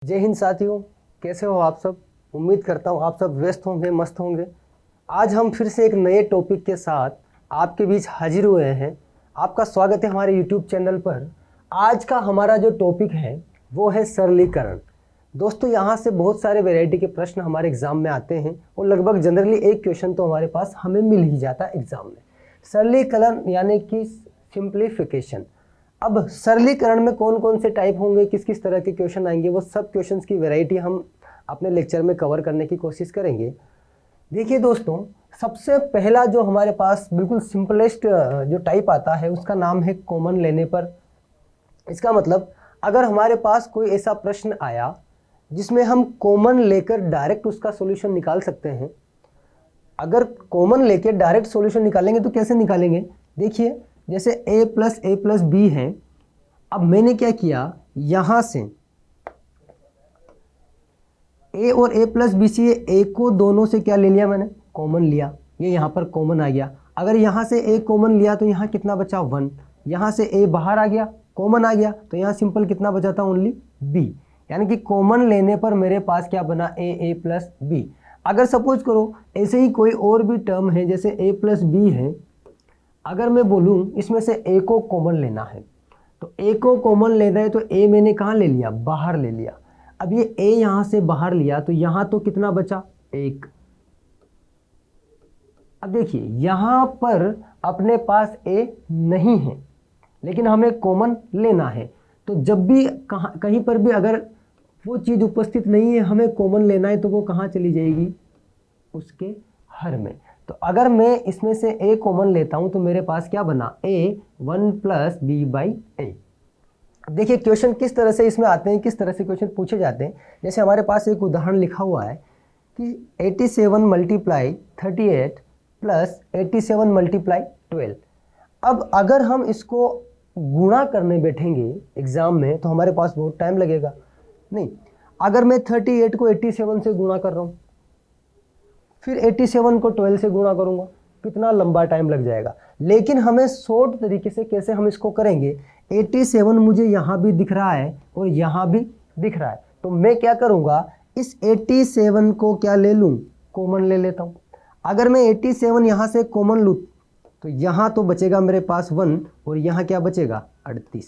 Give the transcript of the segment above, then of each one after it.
जय हिंद साथियों, कैसे हो आप सब। उम्मीद करता हूँ आप सब व्यस्त होंगे, मस्त होंगे। आज हम फिर से एक नए टॉपिक के साथ आपके बीच हाजिर हुए हैं। आपका स्वागत है हमारे YouTube चैनल पर। आज का हमारा जो टॉपिक है वो है सरलीकरण। दोस्तों, यहाँ से बहुत सारे वैरायटी के प्रश्न हमारे एग्जाम में आते हैं और लगभग जनरली एक क्वेश्चन तो हमारे पास हमें मिल ही जाता है एग्जाम में। सरलीकरण यानी कि सिंप्लीफिकेशन। अब सरलीकरण में कौन कौन से टाइप होंगे, किस किस तरह के क्वेश्चन आएंगे, वो सब क्वेश्चंस की वैरायटी हम अपने लेक्चर में कवर करने की कोशिश करेंगे। देखिए दोस्तों, सबसे पहला जो हमारे पास बिल्कुल सिंपलेस्ट जो टाइप आता है उसका नाम है कॉमन लेने पर। इसका मतलब अगर हमारे पास कोई ऐसा प्रश्न आया जिसमें हम कॉमन लेकर डायरेक्ट उसका सॉल्यूशन निकाल सकते हैं। अगर कॉमन लेके डायरेक्ट सॉल्यूशन निकालेंगे तो कैसे निकालेंगे, देखिए जैसे a प्लस बी है। अब मैंने क्या किया, यहां से a और a प्लस बी से a को दोनों से क्या ले लिया, मैंने कॉमन लिया। ये यहाँ पर कॉमन आ गया। अगर यहाँ से a कॉमन लिया तो यहाँ कितना बचा 1। यहाँ से a बाहर आ गया, कॉमन आ गया, तो यहाँ सिंपल कितना बचा था, ओनली b। यानी कि कॉमन लेने पर मेरे पास क्या बना, a प्लस बी। अगर सपोज करो ऐसे ही कोई और भी टर्म है जैसे a प्लस बी है, अगर मैं बोलूं इसमें से a को कॉमन लेना है तो a को कॉमन लेना है तो a मैंने कहाँ ले लिया, बाहर ले लिया। अब ये a यहां से बाहर लिया तो यहां तो कितना बचा, 1। अब देखिए यहां पर अपने पास a नहीं है लेकिन हमें कॉमन लेना है। तो जब भी कहीं पर भी अगर वो चीज़ उपस्थित नहीं है, हमें कॉमन लेना है, तो वो कहाँ चली जाएगी, उसके हर में। तो अगर मैं इसमें से a कॉमन लेता हूं तो मेरे पास क्या बना, a 1 प्लस बी बाई ए। देखिए क्वेश्चन किस तरह से इसमें आते हैं, किस तरह से क्वेश्चन पूछे जाते हैं। जैसे हमारे पास एक उदाहरण लिखा हुआ है कि 87 मल्टीप्लाई 38 प्लस 87 मल्टीप्लाई 12। अब अगर हम इसको गुणा करने बैठेंगे एग्जाम में तो हमारे पास बहुत टाइम लगेगा। नहीं, अगर मैं 38 को 87 से गुणा कर रहा हूँ, फिर 87 को 12 से गुणा करूंगा, कितना लंबा टाइम लग जाएगा। लेकिन हमें शॉर्ट तरीके से कैसे हम इसको करेंगे, 87 मुझे यहाँ भी दिख रहा है और यहाँ भी दिख रहा है, तो मैं क्या करूँगा, इस 87 को क्या ले लूँ, कॉमन ले लेता हूँ। अगर मैं 87 यहाँ से कॉमन लूँ तो यहाँ तो बचेगा मेरे पास 1 और यहाँ क्या बचेगा 38,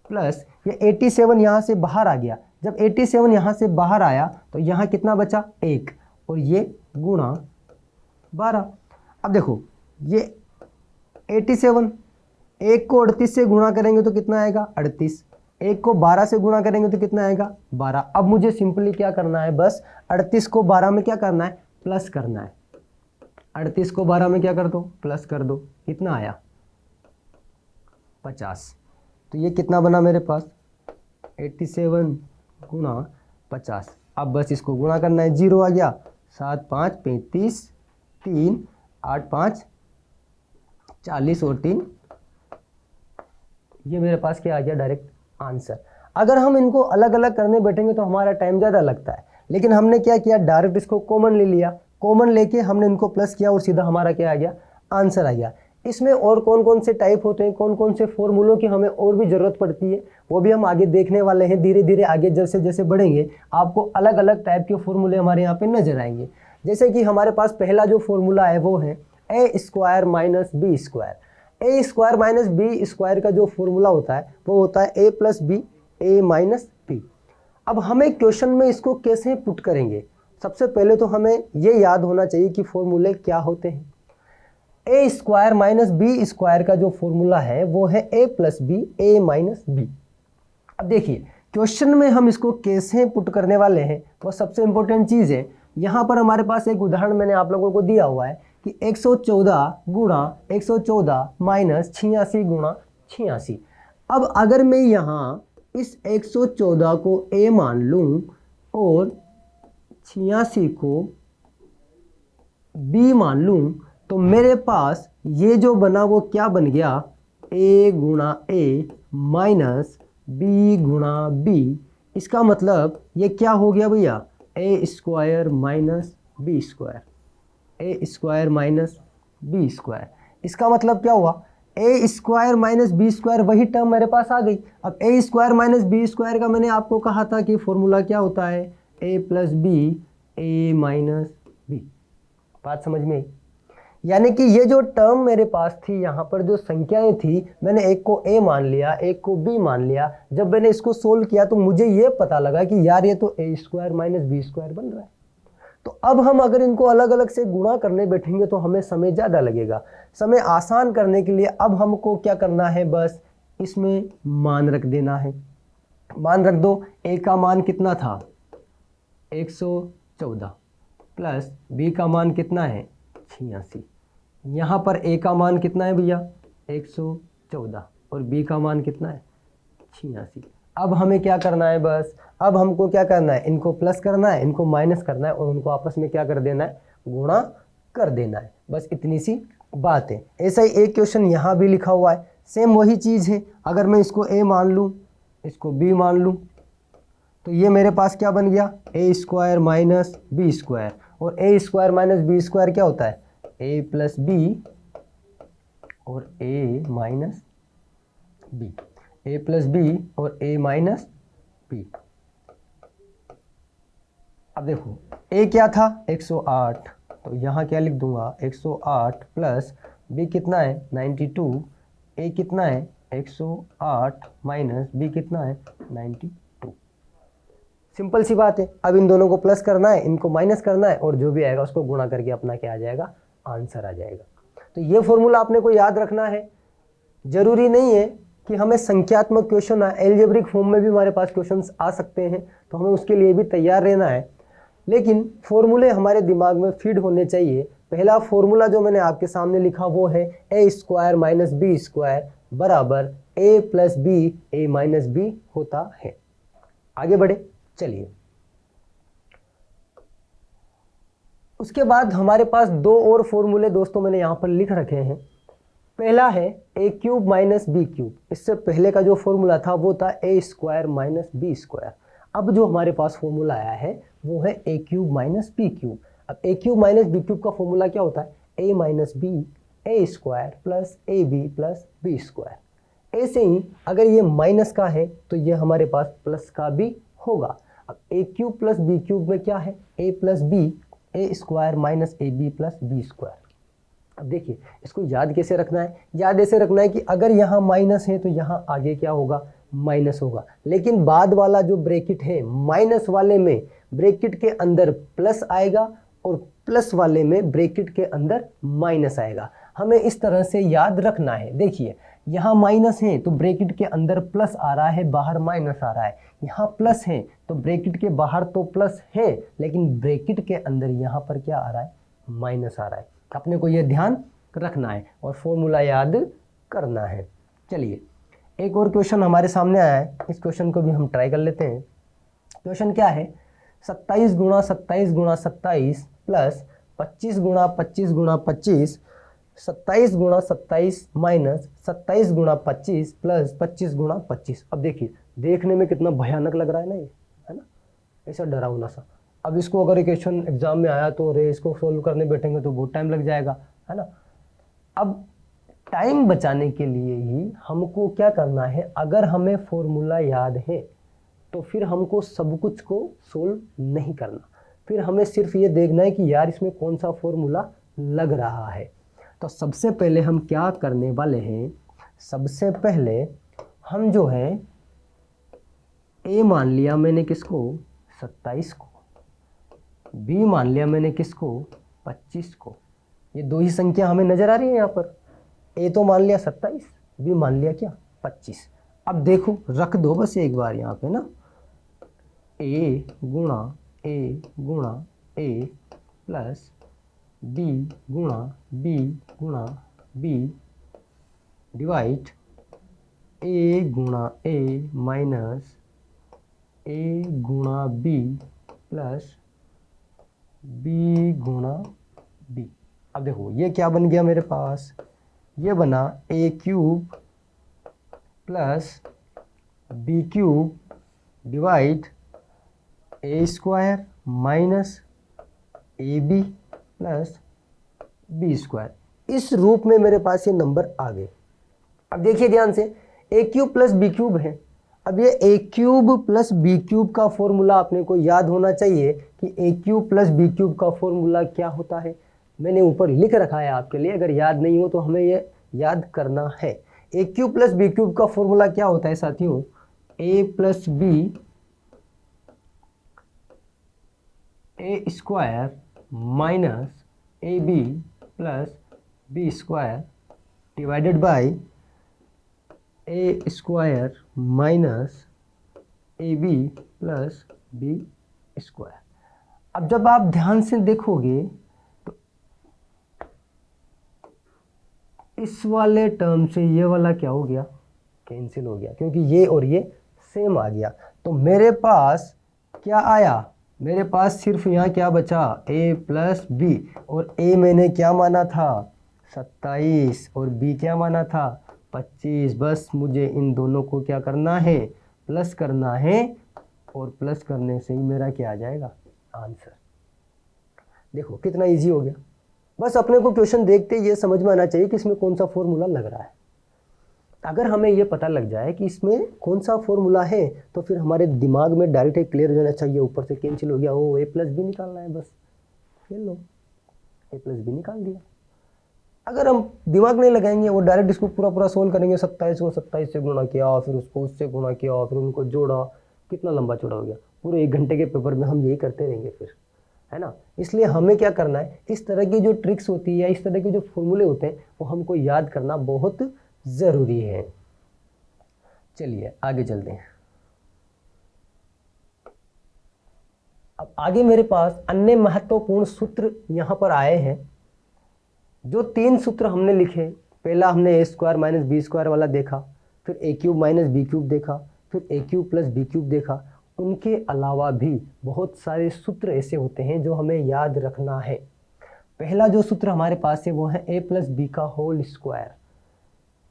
प्लस ये 87 यहाँ से बाहर आ गया। जब 87 यहाँ से बाहर आया तो यहाँ कितना बचा, 1, और ये गुणा 12। अब देखो ये 87, 1 को 38 से गुणा करेंगे तो कितना आएगा 38, 1 को 12 से गुणा करेंगे तो कितना आएगा 12। अब मुझे सिंपली क्या करना है, बस 38 को 12 में क्या करना है, प्लस करना है। 38 को 12 में क्या कर दो, प्लस कर दो, कितना आया 50। तो ये कितना बना मेरे पास, 87 गुणा 50। अब बस इसको गुणा करना है, 0 आ गया, 7 5 35, 3 8 5 40 और 3, ये मेरे पास क्या आ गया, डायरेक्ट आंसर। अगर हम इनको अलग अलग करने बैठेंगे तो हमारा टाइम ज़्यादा लगता है, लेकिन हमने क्या किया, डायरेक्ट इसको कॉमन ले लिया। कॉमन लेके हमने इनको प्लस किया और सीधा हमारा क्या आ गया, आंसर आ गया। इसमें और कौन कौन से टाइप होते हैं, कौन कौन से फॉर्मूलों की हमें और भी ज़रूरत पड़ती है, वो भी हम आगे देखने वाले हैं। धीरे धीरे आगे जैसे जैसे बढ़ेंगे आपको अलग अलग टाइप के फॉर्मूले हमारे यहाँ पे नजर आएंगे। जैसे कि हमारे पास पहला जो फॉर्मूला है वो है a square minus B square. A square minus B square का जो फॉर्मूला होता है वो होता है a plus B A minus B. अब हमें क्वेश्चन में इसको कैसे पुट करेंगे, सबसे पहले तो हमें ये याद होना चाहिए कि फॉर्मूले क्या होते हैं। A square minus B square का जो फॉर्मूला है वो है a plus B A minus B. अब देखिए क्वेश्चन में हम इसको कैसे पुट करने वाले हैं, वो सबसे इंपॉर्टेंट चीज़ है। यहाँ पर हमारे पास एक उदाहरण मैंने आप लोगों को दिया हुआ है कि 114 गुणा 114 माइनस 86 गुणा 86। अब अगर मैं यहाँ इस 114 को a मान लूँ और 86 को b मान लूँ तो मेरे पास ये जो बना वो क्या बन गया, a गुणा a माइनस b गुणा b। इसका मतलब ये क्या हो गया भैया, a square minus B square, a square minus B square. इसका मतलब क्या हुआ, A square minus B square वही टर्म मेरे पास आ गई। अब A square minus B square का मैंने आपको कहा था कि फॉर्मूला क्या होता है, a plus B A minus B. बात समझ में आई? यानी कि ये जो टर्म मेरे पास थी, यहाँ पर जो संख्याएं थी, मैंने एक को ए मान लिया, एक को बी मान लिया। जब मैंने इसको सोल्व किया तो मुझे ये पता लगा कि यार ये तो ए स्क्वायर माइनस बी स्क्वायर बन रहा है। तो अब हम अगर इनको अलग अलग से गुणा करने बैठेंगे तो हमें समय ज़्यादा लगेगा। समय आसान करने के लिए अब हमको क्या करना है, बस इसमें मान रख देना है। मान रख दो, ए का मान कितना था 114 प्लस बी का मान कितना है 86। यहाँ पर ए का मान कितना है भैया 114 और बी का मान कितना है 86। अब हमें क्या करना है, बस अब हमको क्या करना है, इनको प्लस करना है, इनको माइनस करना है और उनको आपस में क्या कर देना है, गुणा कर देना है। बस इतनी सी बात है। ऐसा ही एक क्वेश्चन यहाँ भी लिखा हुआ है, सेम वही चीज़ है। अगर मैं इसको ए मान लूँ, इसको बी मान लूँ, तो ये मेरे पास क्या बन गया, ए स्क्वायर माइनस बी स्क्वायर। और ए स्क्वायर माइनस बी स्क्वायर क्या होता है, ए प्लस बी और ए माइनस बी, ए प्लस बी और ए माइनस बी। अब देखो ए क्या था 108, तो यहाँ क्या लिख दूंगा 108 प्लस बी कितना है 92, ए कितना है 108 माइनस बी कितना है 92। सिंपल सी बात है। अब इन दोनों को प्लस करना है, इनको माइनस करना है और जो भी आएगा उसको गुणा करके अपना क्या आ जाएगा, आंसर आ जाएगा। तो ये फॉर्मूला आपने को याद रखना है। जरूरी नहीं है कि हमें संख्यात्मक क्वेश्चन आए, एल्जेब्रिक फॉर्म में भी हमारे पास क्वेश्चंस आ सकते हैं, तो हमें उसके लिए भी तैयार रहना है। लेकिन फॉर्मूले हमारे दिमाग में फीड होने चाहिए। पहला फॉर्मूला जो मैंने आपके सामने लिखा वो है a square minus B square बराबर ए plus B A minus B होता है। आगे बढ़े चलिए। उसके बाद हमारे पास दो और फॉर्मूले दोस्तों मैंने यहाँ पर लिख रखे हैं। पहला है a cube minus B cube. इससे पहले का जो फॉर्मूला था वो था a square minus B square. अब जो हमारे पास फॉर्मूला आया है वो है a cube minus B cube. अब a cube minus B cube का फॉर्मूला क्या होता है, a minus b a square plus a b plus b square. ऐसे ही अगर ये माइनस का है तो ये हमारे पास प्लस का भी होगा। अब a cube plus B cube में क्या है, a plus B a square minus a b plus b square. अब देखिए इसको याद कैसे रखना है, याद ऐसे रखना है कि अगर यहाँ माइनस है तो यहाँ आगे क्या होगा, माइनस होगा। लेकिन बाद वाला जो ब्रैकेट है, माइनस वाले में ब्रैकेट के अंदर प्लस आएगा और प्लस वाले में ब्रैकेट के अंदर माइनस आएगा। हमें इस तरह से याद रखना है। देखिए यहाँ माइनस है तो ब्रैकेट के अंदर प्लस आ रहा है, बाहर माइनस आ रहा है। यहाँ प्लस है तो ब्रैकेट के बाहर तो प्लस है, लेकिन ब्रैकेट के अंदर यहाँ पर क्या आ रहा है, माइनस आ रहा है। अपने को यह ध्यान रखना है और फॉर्मूला याद करना है। चलिए एक और क्वेश्चन हमारे सामने आया है, इस क्वेश्चन को भी हम ट्राई कर लेते हैं। क्वेश्चन क्या है, 27 गुणा 27 गुणा 27 प्लस 25 गुणा 25 गुणा 25, 27 गुणा 27 माइनस 27 गुणा 25 प्लस 25 गुणा 25। अब देखिए देखने में कितना भयानक लग रहा है ना, ये है ना, ऐसा डरावना सा। अब इसको अगर क्वेश्चन एग्जाम में आया तो अरे इसको सोल्व करने बैठेंगे तो बहुत टाइम लग जाएगा, है ना। अब टाइम बचाने के लिए ही हमको क्या करना है, अगर हमें फॉर्मूला याद है तो फिर हमको सब कुछ को सोल्व नहीं करना, फिर हमें सिर्फ ये देखना है कि यार इसमें कौन सा फॉर्मूला लग रहा है। तो सबसे पहले हम क्या करने वाले हैं, सबसे पहले हम जो है ए मान लिया मैंने किसको 27 को, बी मान लिया मैंने किसको 25 को। ये दो ही संख्या हमें नजर आ रही है यहाँ पर, ए तो मान लिया 27, बी मान लिया क्या 25। अब देखो रख दो बस एक बार यहाँ पे ना, ए गुणा ए प्लस बी गुणा बी डिवाइड ए गुणा ए माइनस ए गुणा बी प्लस बी गुणा बी। अब देखो ये क्या बन गया मेरे पास, ये बना a cube plus B cube divide a square minus a b plus b square. इस रूप में मेरे पास ये नंबर आ गए। अब देखिए ध्यान से, ए क्यूब प्लस बी क्यूब है। अब ये ए क्यूब प्लस बी क्यूब का फॉर्मूला अपने को याद होना चाहिए कि ए क्यूब प्लस बी क्यूब का फॉर्मूला क्या होता है। मैंने ऊपर लिख रखा है आपके लिए, अगर याद नहीं हो तो हमें ये याद करना है। A cube plus B cube का फॉर्मूला क्या होता है साथियों, a plus B a square minus a b plus b square divided by a square minus a b plus b square. अब जब आप ध्यान से देखोगे तो इस वाले टर्म से ये वाला क्या हो गया, कैंसिल हो गया, क्योंकि ये और ये सेम आ गया। तो मेरे पास क्या आया, मेरे पास सिर्फ यहाँ क्या बचा, a प्लस बी, और a मैंने क्या माना था 27 और b क्या माना था 25। बस मुझे इन दोनों को क्या करना है, प्लस करना है, और प्लस करने से ही मेरा क्या आ जाएगा, आंसर। देखो कितना इजी हो गया। बस अपने को क्वेश्चन देखते ये समझ में आना चाहिए कि इसमें कौन सा फॉर्मूला लग रहा है। अगर हमें ये पता लग जाए कि इसमें कौन सा फॉर्मूला है तो फिर हमारे दिमाग में डायरेक्ट एक क्लियर हो जाना चाहिए, ऊपर से कैंसिल हो गया, ओ ए प्लस बी निकालना है, बस खेल लो, ए प्लस बी निकाल दिया। अगर हम दिमाग नहीं लगाएंगे वो डायरेक्ट इसको पूरा पूरा सोल्व करेंगे, 27 को 27 से गुणा किया, फिर उसको उससे गुणा किया, फिर उनको जोड़ा, कितना लंबा चौड़ा हो गया। पूरे 1 घंटे के पेपर में हम यही करते रहेंगे फिर, है ना। इसलिए हमें क्या करना है, इस तरह की जो ट्रिक्स होती है या इस तरह के जो फॉर्मूले होते हैं वो हमको याद करना बहुत ज़रूरी है। चलिए आगे चलते हैं। अब आगे मेरे पास अन्य महत्वपूर्ण सूत्र यहाँ पर आए हैं। जो 3 सूत्र हमने लिखे, पहला हमने ए स्क्वायर माइनस बी स्क्वायर वाला देखा, फिर ए क्यूब माइनस बी क्यूब देखा, फिर ए क्यूब प्लस बी क्यूब देखा। उनके अलावा भी बहुत सारे सूत्र ऐसे होते हैं जो हमें याद रखना है। पहला जो सूत्र हमारे पास है वो है ए प्लस बी का whole square,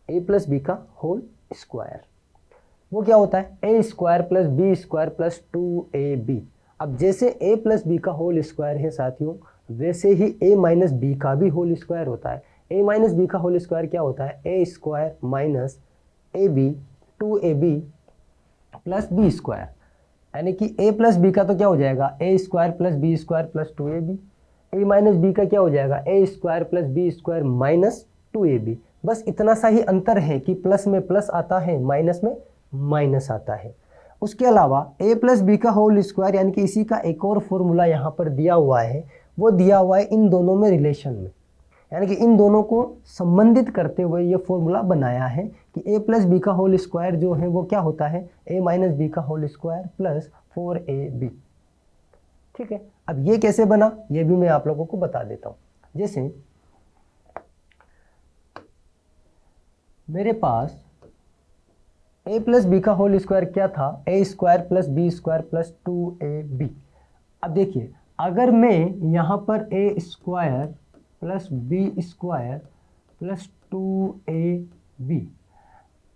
a plus B का होल स्क्वायर। वो क्या होता है, a square plus b square plus 2ab। अब जैसे ए प्लस बी का होल स्क्वायर है साथियों, वैसे ही ए माइनस बी का भी होल स्क्वायर होता है। ए माइनस बी का होल स्क्वायर क्या होता है, a square minus a b 2ab plus b square. यानी कि ए प्लस बी का तो क्या हो जाएगा, a square plus b square plus 2ab। A minus b का क्या हो जाएगा, a square plus b square minus 2ab। बस इतना सा ही अंतर है कि प्लस में प्लस आता है, माइनस में माइनस आता है। उसके अलावा ए प्लस बी का होल स्क्वायर यानी कि इसी का एक और फॉर्मूला यहाँ पर दिया हुआ है, वो दिया हुआ है इन दोनों में रिलेशन में, यानी कि इन दोनों को संबंधित करते हुए ये फॉर्मूला बनाया है कि ए प्लस बी का होल स्क्वायर जो है वो क्या होता है, ए माइनस बी का होल स्क्वायर प्लस 4ab। ठीक है, अब ये कैसे बना ये भी मैं आप लोगों को बता देता हूँ। जैसे मेरे पास ए प्लस बी का होल स्क्वायर क्या था, a square plus b square plus 2ab। अब देखिए अगर मैं यहाँ पर a square plus b square plus 2ab,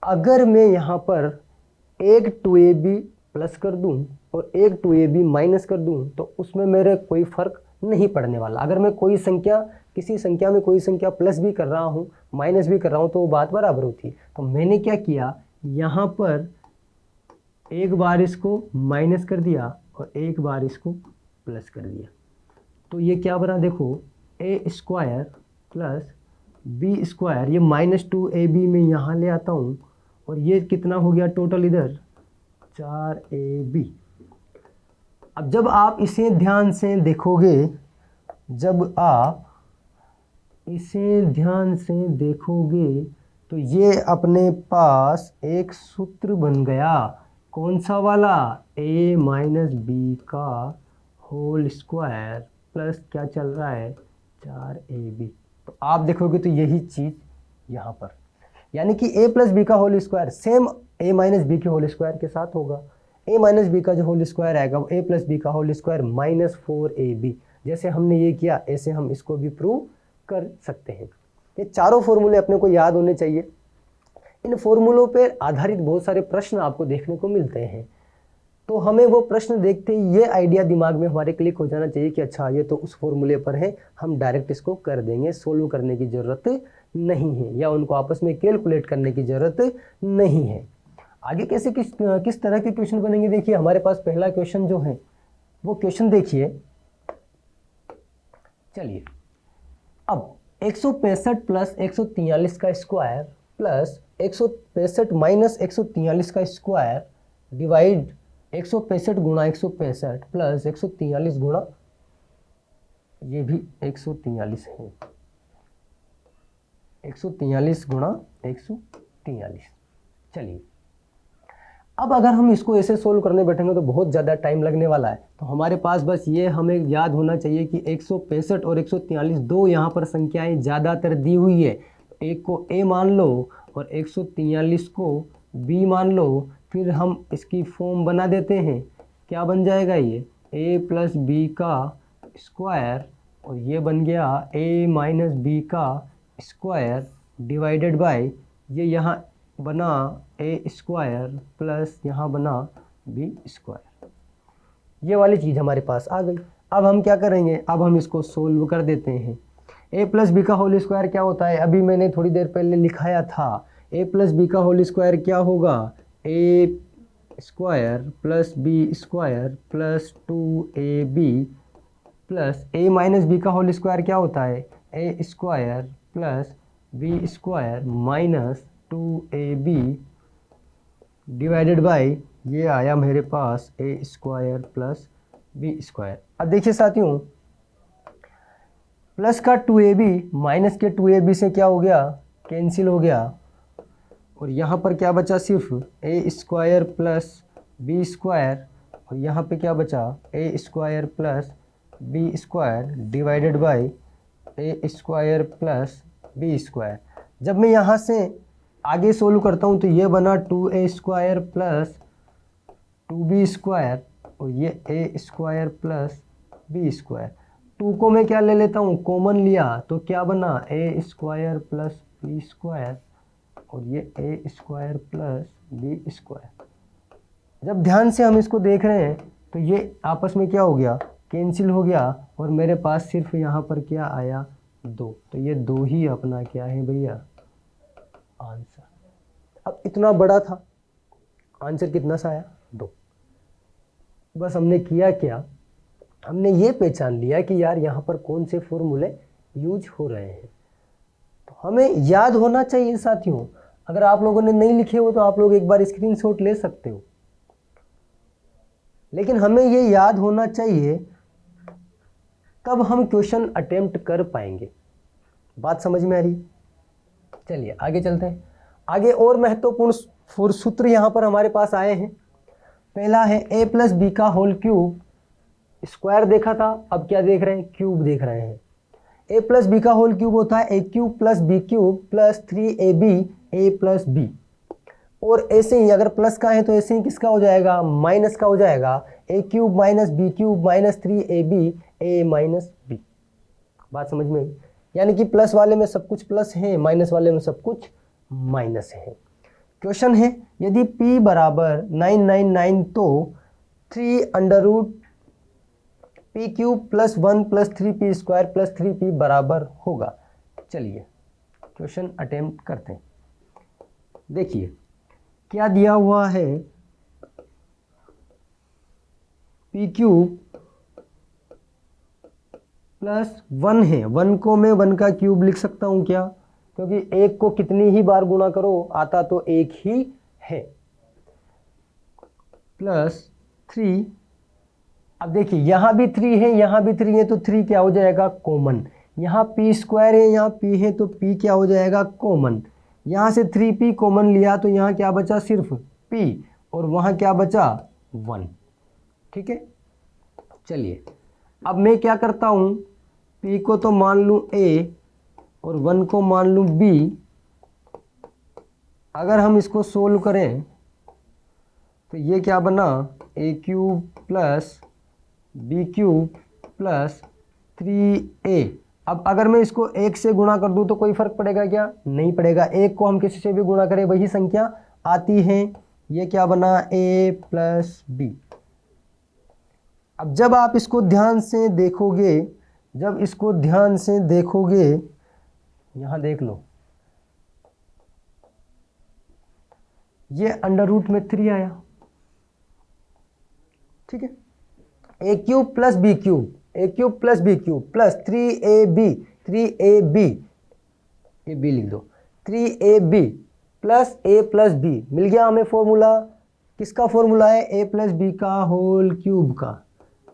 अगर मैं यहाँ पर एक 2ab प्लस कर दूँ और एक 2ab माइनस कर दूँ तो उसमें मेरे कोई फ़र्क नहीं पड़ने वाला। अगर मैं कोई संख्या, किसी संख्या में कोई संख्या प्लस भी कर रहा हूँ माइनस भी कर रहा हूँ तो वो बात बराबर होती है। तो मैंने क्या किया, यहाँ पर एक बार इसको माइनस कर दिया और एक बार इसको प्लस कर दिया, तो ये क्या बना, देखो ए स्क्वायर प्लस बी स्क्वायर, ये माइनस 2ab में यहाँ ले आता हूँ और ये कितना हो गया टोटल इधर 4ab। अब जब आप इसे ध्यान से देखोगे, जब आप इसे ध्यान से देखोगे तो ये अपने पास एक सूत्र बन गया। कौन सा वाला, a माइनस बी का होल स्क्वायर प्लस क्या चल रहा है 4ab। तो आप देखोगे तो यही चीज़ यहाँ पर, यानी कि a प्लस बी का whole square same a minus B के होल स्क्वायर के साथ होगा। a माइनस बी का जो होल स्क्वायर आएगा वो a प्लस बी का होल स्क्वायर माइनस 4ab। जैसे हमने ये किया ऐसे हम इसको भी प्रूव कर सकते हैं। ये चारों फॉर्मूले अपने को याद होने चाहिए। इन फॉर्मूलों पर आधारित बहुत सारे प्रश्न आपको देखने को मिलते हैं, तो हमें वो प्रश्न देखते ही ये आइडिया दिमाग में हमारे क्लिक हो जाना चाहिए कि अच्छा ये तो उस फॉर्मूले पर है, हम डायरेक्ट इसको कर देंगे, सोल्व करने की ज़रूरत नहीं है या उनको आपस में कैलकुलेट करने की ज़रूरत नहीं है। आगे कैसे किस तरह के क्वेश्चन बनेंगे, देखिए हमारे पास पहला क्वेश्चन जो है वो क्वेश्चन देखिए। चलिए, अब 165 प्लस 143 का स्क्वायर प्लस 165 माइनस 143 का स्क्वायर डिवाइड 165 गुणा 165 प्लस 143 गुणा, ये भी 143 है, 143 गुणा 143। चलिए, अब अगर हम इसको ऐसे सोल्व करने बैठेंगे तो बहुत ज़्यादा टाइम लगने वाला है। तो हमारे पास बस ये हमें याद होना चाहिए कि 165 और 143 दो यहाँ पर संख्याएं ज़्यादातर दी हुई है। एक को a मान लो और 143 को b मान लो, फिर हम इसकी फॉर्म बना देते हैं। क्या बन जाएगा, ये a प्लस बी का स्क्वायर और ये बन गया a माइनस बी का स्क्वायर डिवाइडेड बाय ये यहाँ बना ए स्क्वायर प्लस यहाँ बना बी स्क्वायर। ये वाली चीज़ हमारे पास आ गई। अब हम क्या करेंगे, अब हम इसको सोल्व कर देते हैं। ए प्लस बी का होल स्क्वायर क्या होता है, अभी मैंने थोड़ी देर पहले लिखाया था। ए प्लस बी का होल स्क्वायर क्या होगा, a square plus b square plus 2ab plus a minus b का होल स्क्वायर क्या होता है, a square plus b square minus 2ab divided by ये आया मेरे पास a square plus b square. अब देखिए साथियों, प्लस का 2ab माइनस के 2ab से क्या हो गया, कैंसिल हो गया, और यहाँ पर क्या बचा, सिर्फ a square plus b square, और यहाँ पे क्या बचा, a square plus b square divided by a square plus b square. जब मैं यहाँ से आगे सोल्व करता हूँ तो ये बना 2a square plus 2b square और ये a square plus b square. 2 को मैं क्या ले लेता हूँ, कॉमन लिया, तो क्या बना a square plus b square और ये a square plus b square. जब ध्यान से हम इसको देख रहे हैं तो ये आपस में क्या हो गया, कैंसिल हो गया, और मेरे पास सिर्फ यहाँ पर क्या आया, 2। तो ये 2 ही अपना क्या है भैया, आंसर। अब इतना बड़ा था, आंसर कितना सा आया, 2। बस हमने किया क्या, हमने ये पहचान लिया कि यार यहाँ पर कौन से फॉर्मूले यूज हो रहे हैं। तो हमें याद होना चाहिए साथियों। अगर आप लोगों ने नहीं लिखे हो तो आप लोग एक बार स्क्रीनशॉट ले सकते हो, लेकिन हमें ये याद होना चाहिए, तब हम क्वेश्चन अटेम्प्ट कर पाएंगे। बात समझ में आ रही? चलिए आगे चलते हैं। आगे और महत्वपूर्ण सूत्र यहाँ पर हमारे पास आए हैं। पहला है a प्लस बी का होल क्यूब। स्क्वायर देखा था, अब क्या देख रहे हैं, क्यूब देख रहे हैं। a प्लस बी का होल क्यूब होता है a cube plus B cube plus 3ab a plus B. और ऐसे ही अगर प्लस का है तो ऐसे ही किसका हो जाएगा, माइनस का हो जाएगा, a cube minus B cube minus 3ab a minus B. बात समझ में आई? यानी कि प्लस वाले में सब कुछ प्लस है, माइनस वाले में सब कुछ माइनस है। क्वेश्चन है, यदि p बराबर 999 तो 3 under root P cube plus 1 plus 3p square plus 3p बराबर होगा। चलिए क्वेश्चन अटेम्प्ट करते हैं। देखिए क्या दिया हुआ है, पी क्यूब प्लस 1 है। 1 को मैं 1 का क्यूब लिख सकता हूँ क्या, क्योंकि 1 को कितनी ही बार गुणा करो आता तो 1 ही है, प्लस 3। अब देखिए यहाँ भी 3 है, यहाँ भी 3 है, तो 3 क्या हो जाएगा, कॉमन। यहाँ p स्क्वायर है, यहाँ p है, तो p क्या हो जाएगा, कॉमन। यहाँ से 3p कॉमन लिया तो यहाँ क्या बचा, सिर्फ p, और वहाँ क्या बचा, 1। ठीक है, चलिए अब मैं क्या करता हूँ, p को तो मान लूँ a और 1 को मान लूँ b। अगर हम इसको सोल्व करें तो ये क्या बना, a cube plus B cube plus 3a। अब अगर मैं इसको 1 से गुणा कर दूं तो कोई फर्क पड़ेगा क्या, नहीं पड़ेगा। 1 को हम किसी से भी गुणा करें वही संख्या आती है। ये क्या बना, a प्लस बी। अब जब आप इसको ध्यान से देखोगे, जब इसको ध्यान से देखोगे, यहाँ देख लो, ये अंडर रूट में 3 आया, ठीक है। A cube plus B cube, a cube plus B cube plus 3ab ये बी लिख दो, 3ab plus a plus b, मिल गया हमें फॉर्मूला। किसका फॉर्मूला है? ए प्लस बी का होल क्यूब का,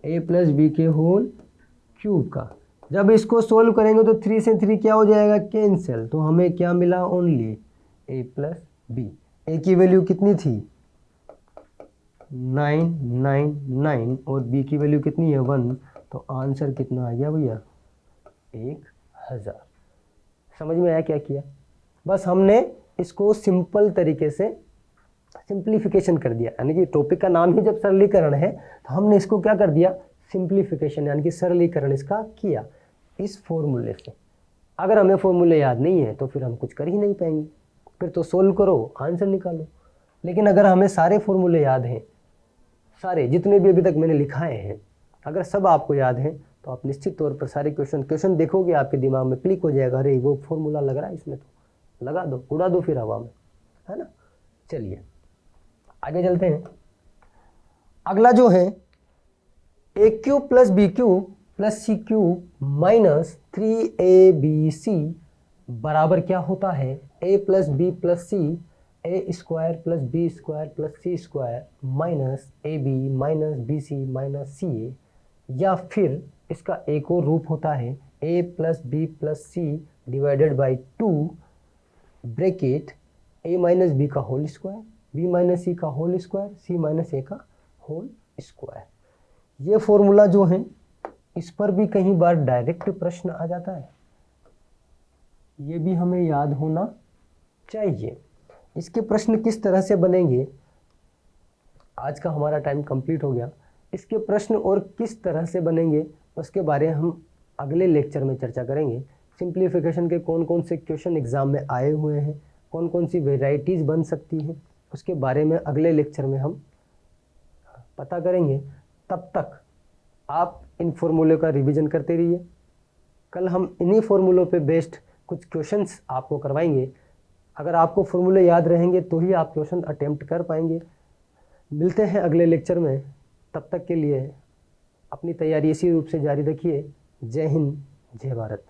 ए प्लस बी के होल क्यूब का। जब इसको सोल्व करेंगे तो 3 से 3 क्या हो जाएगा? कैंसिल। तो हमें क्या मिला? ओनली ए प्लस बी। ए की वैल्यू कितनी थी? 999 और बी की वैल्यू कितनी है? 1। तो आंसर कितना आ गया भैया? 1000। समझ में आया क्या किया? बस हमने इसको सिंपल तरीके से सिंप्लीफिकेशन कर दिया, यानी कि टॉपिक का नाम ही जब सरलीकरण है तो हमने इसको क्या कर दिया? सिंप्लीफिकेशन, यानी कि सरलीकरण इसका किया इस फॉर्मूले से। अगर हमें फॉर्मूले याद नहीं है तो फिर हम कुछ कर ही नहीं पाएंगे, फिर तो सोल्व करो, आंसर निकालो। लेकिन अगर हमें सारे फॉर्मूले याद हैं, सारे जितने भी अभी तक मैंने लिखाए हैं, अगर सब आपको याद हैं तो आप निश्चित तौर पर सारे क्वेश्चन देखोगे, आपके दिमाग में क्लिक हो जाएगा, अरे वो फॉर्मूला लग रहा है इसमें, तो लगा दो, उड़ा दो फिर हवा में, है ना। चलिए आगे चलते हैं। अगला जो है a cube plus B cube plus c cube minus 3abc बराबर क्या होता है? A plus b plus c, a square plus b square plus c square minus a b minus b c minus c a, या फिर इसका एक और रूप होता है a plus b plus c divided by 2 bracket a minus b का whole square, b minus c का होल स्क्वायर, सी माइनस ए का होल स्क्वायर। ये फॉर्मूला जो है इस पर भी कई बार डायरेक्ट प्रश्न आ जाता है, ये भी हमें याद होना चाहिए। इसके प्रश्न किस तरह से बनेंगे? आज का हमारा टाइम कंप्लीट हो गया। इसके प्रश्न और किस तरह से बनेंगे उसके बारे में हम अगले लेक्चर में चर्चा करेंगे। सिंप्लीफिकेशन के कौन कौन से क्वेश्चन एग्जाम में आए हुए हैं, कौन कौन सी वेराइटीज़ बन सकती हैं, उसके बारे में अगले लेक्चर में हम पता करेंगे। तब तक आप इन फॉर्मूले का रिवीजन करते रहिए। कल हम इन्हीं फॉर्मूलों पे बेस्ड कुछ क्वेश्चंस आपको करवाएंगे। अगर आपको फॉर्मूले याद रहेंगे तो ही आप क्वेश्चन अटेम्प्ट कर पाएंगे। मिलते हैं अगले लेक्चर में, तब तक के लिए अपनी तैयारी इसी रूप से जारी रखिए। जय हिंद, जय भारत।